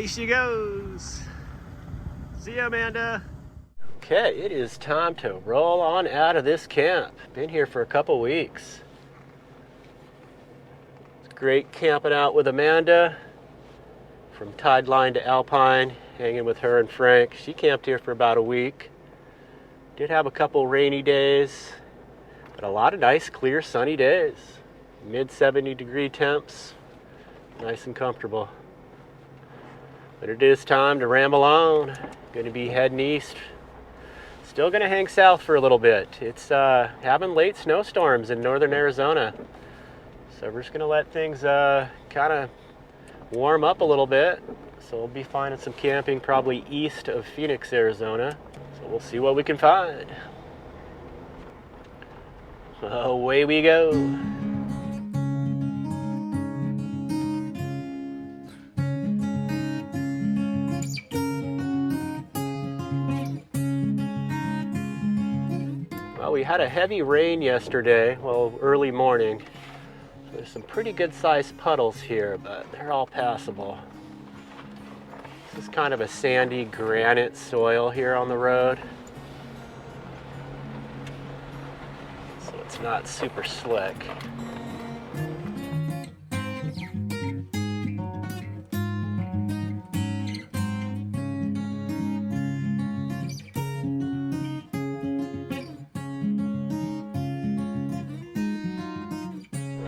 Away she goes. See ya, Amanda. Okay, it is time to roll on out of this camp. Been here for a couple weeks. It's great camping out with Amanda. From Tideline to Alpine, hanging with her and Frank. She camped here for about a week. Did have a couple rainy days, but a lot of nice, clear, sunny days. Mid 70-degree temps. Nice and comfortable. But it is time to ramble on. Going to be heading east. Still going to hang south for a little bit. It's having late snowstorms in northern Arizona. So we're just going to let things kind of warm up a little bit. So we'll be finding some camping probably east of Phoenix, Arizona. So we'll see what we can find. Away we go. Well, we had a heavy rain yesterday, well, early morning. So there's some pretty good sized puddles here, but they're all passable. This is kind of a sandy granite soil here on the road. So it's not super slick.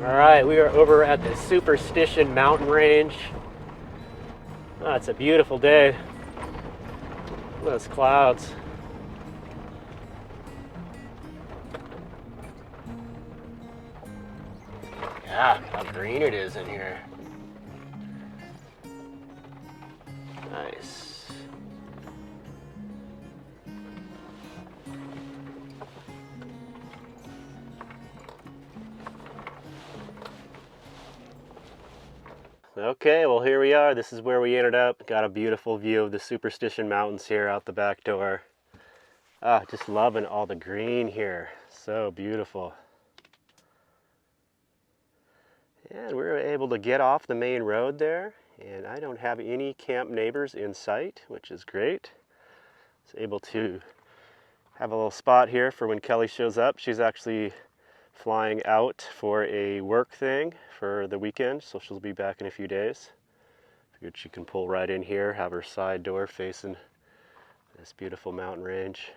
All right, we are over at the Superstition Mountain Range. Oh, it's a beautiful day. Look at those clouds. Yeah, how green it is in here. Nice. Okay, well here we are. This is where we ended up. Got a beautiful view of the Superstition Mountains here out the back door. Just loving all the green here. So beautiful. And we were able to get off the main road there, and I don't have any camp neighbors in sight, which is great. I was able to have a little spot here for when Kelly shows up. She's actually flying out for a work thing for the weekend, so she'll be back in a few days. Figured she can pull right in here, have her side door facing this beautiful mountain range.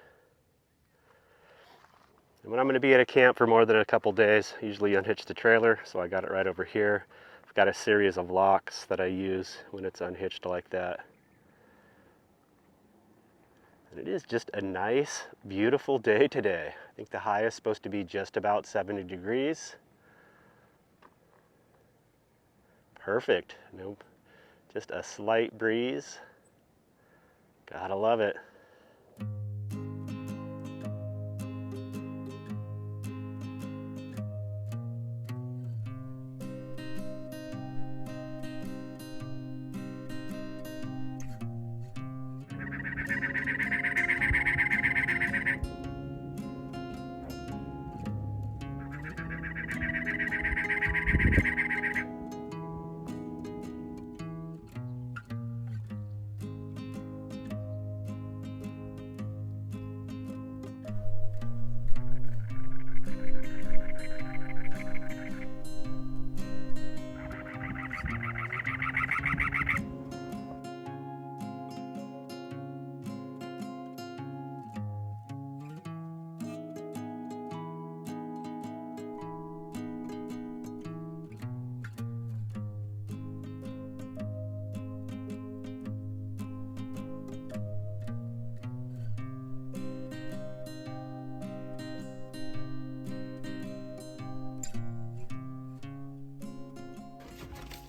And when I'm going to be at a camp for more than a couple days, I usually unhitch the trailer, so I got it right over here. I've got a series of locks that I use when it's unhitched like that. And it is just a nice, beautiful day today. I think the high is supposed to be just about 70 degrees. Perfect. Nope. Just a slight breeze. Gotta love it.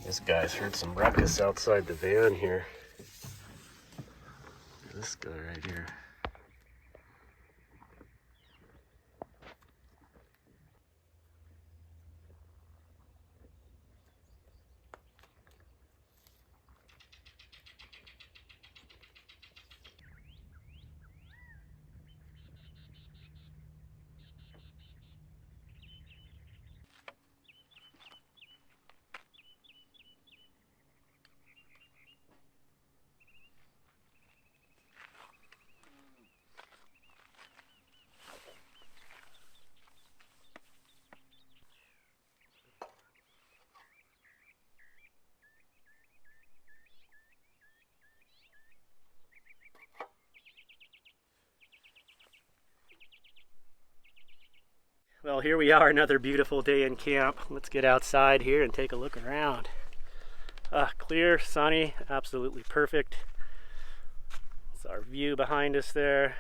This guy's heard some ruckus outside the van here. This guy right here. Well, here we are, another beautiful day in camp. Let's get outside here and take a look around. Clear, sunny, absolutely perfect. That's our view behind us there.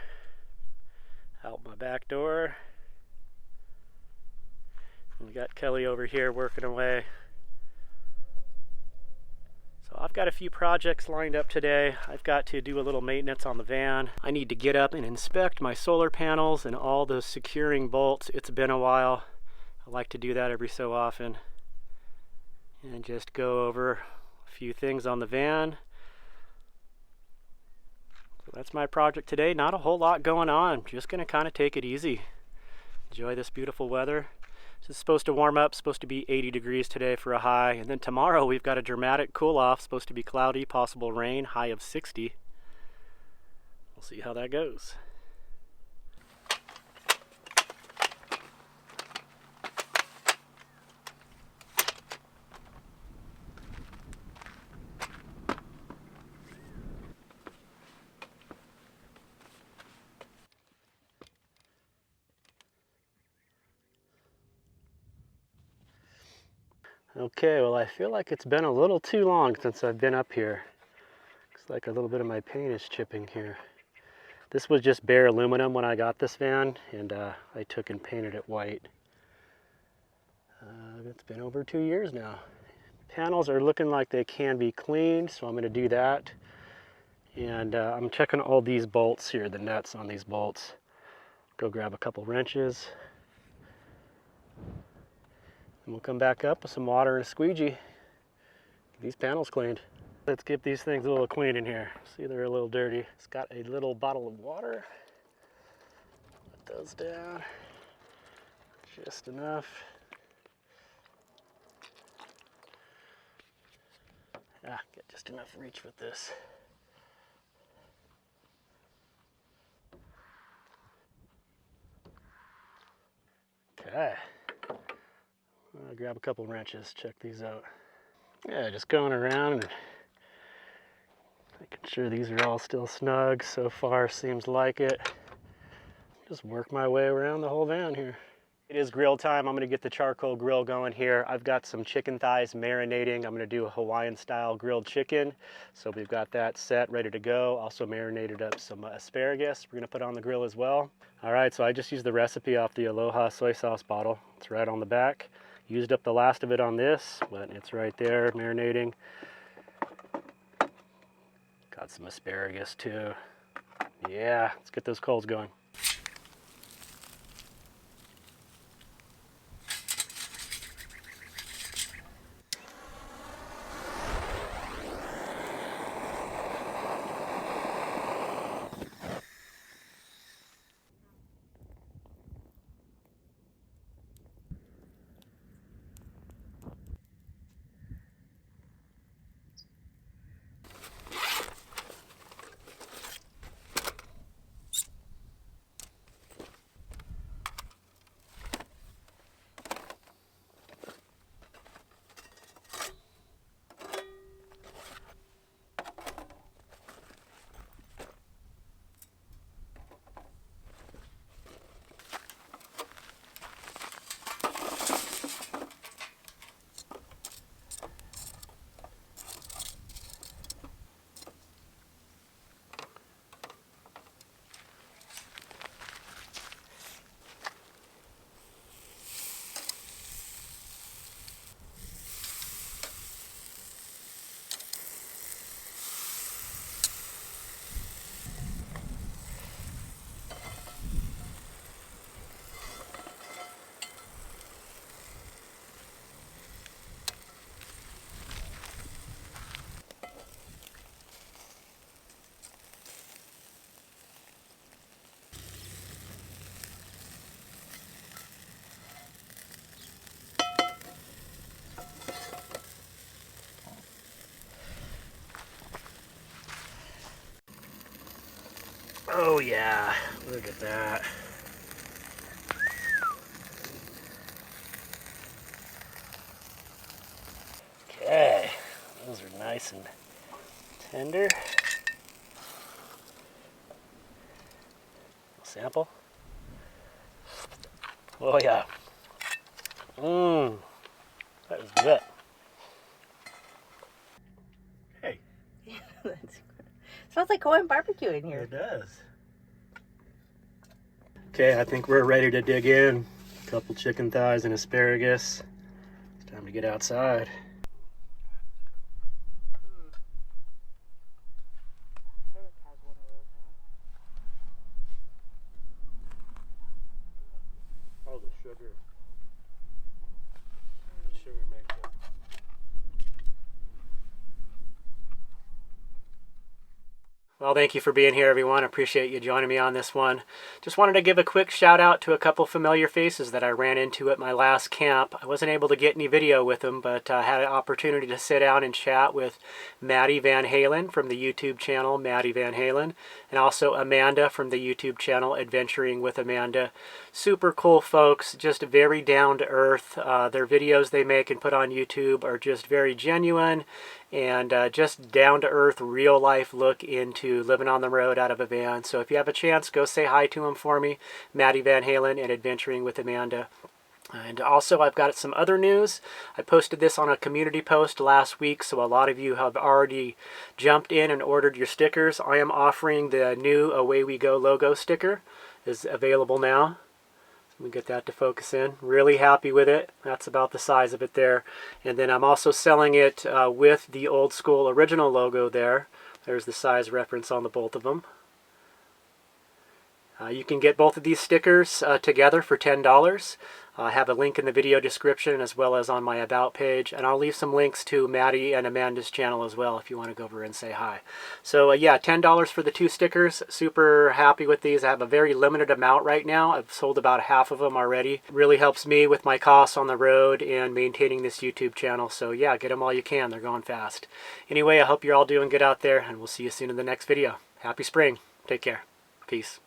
Out my back door. And we got Kelly over here working away. So I've got a few projects lined up today. I've got to do a little maintenance on the van. I need to get up and inspect my solar panels and all the securing bolts. It's been a while. I like to do that every so often. And just go over a few things on the van. So that's my project today. Not a whole lot going on. Just gonna kind of take it easy. Enjoy this beautiful weather. This is supposed to warm up, supposed to be 80 degrees today for a high. And then tomorrow we've got a dramatic cool off, supposed to be cloudy, possible rain, high of 60. We'll see how that goes. Okay, well, I feel like it's been a little too long since I've been up here. Looks like a little bit of my paint is chipping here. This was just bare aluminum when I got this van, and I took and painted it white. It's been over 2 years now. Panels are looking like they can be cleaned, so I'm going to do that. And I'm checking all these bolts here, the nuts on these bolts. Go grab a couple wrenches. And we'll come back up with some water and a squeegee. Get these panels cleaned. Let's get these things a little clean in here. See, they're a little dirty. It's got a little bottle of water. Let those down. Just enough. Get just enough reach with this. Okay. I'll grab a couple wrenches, check these out. Yeah, just going around and making sure these are all still snug. So far, seems like it. Just work my way around the whole van here. It is grill time. I'm gonna get the charcoal grill going here. I've got some chicken thighs marinating. I'm gonna do a Hawaiian style grilled chicken. So we've got that set, ready to go. Also marinated up some asparagus we're gonna put on the grill as well. All right, so I just used the recipe off the Aloha soy sauce bottle. It's right on the back. Used up the last of it on this, but it's right there, marinating. Got some asparagus too. Yeah, let's get those coals going. Oh yeah, look at that. Okay, those are nice and tender. Sample. Oh yeah. Mmm. That is good. Hey. Smells like Hawaiian barbecue in here. It does. Okay, I think we're ready to dig in. A couple chicken thighs and asparagus. It's time to get outside. Oh, the sugar. The sugar makes it. Well, thank you for being here, everyone. Appreciate you joining me on this one. Just wanted to give a quick shout out to a couple familiar faces that I ran into at my last camp. I wasn't able to get any video with them, but I had an opportunity to sit down and chat with Maddie Van Halen from the YouTube channel Maddie Van Halen, and also Amanda from the YouTube channel Adventuring with Amanda. Super cool folks, just very down to earth. Their videos they make and put on YouTube are just very genuine and just down to earth, real life look into living on the road out of a van. So if you have a chance, go say hi to them for me, Maddie Van Halen and Adventuring with Amanda. And also, I've got some other news. I posted this on a community post last week, so a lot of you have already jumped in and ordered your stickers. I am offering the new Away We Go logo sticker. Is available now. Let me get that to focus in. Really happy with it. That's about the size of it there. And then I'm also selling it with the old school original logo there. There's the size reference on the both of them. You can get both of these stickers together for $10. I have a link in the video description as well as on my About page. And I'll leave some links to Maddie and Amanda's channel as well if you want to go over and say hi. So yeah, $10 for the 2 stickers. Super happy with these. I have a very limited amount right now. I've sold about half of them already. It really helps me with my costs on the road and maintaining this YouTube channel. So yeah, get them all you can. They're going fast. Anyway, I hope you're all doing good out there, and we'll see you soon in the next video. Happy spring. Take care. Peace.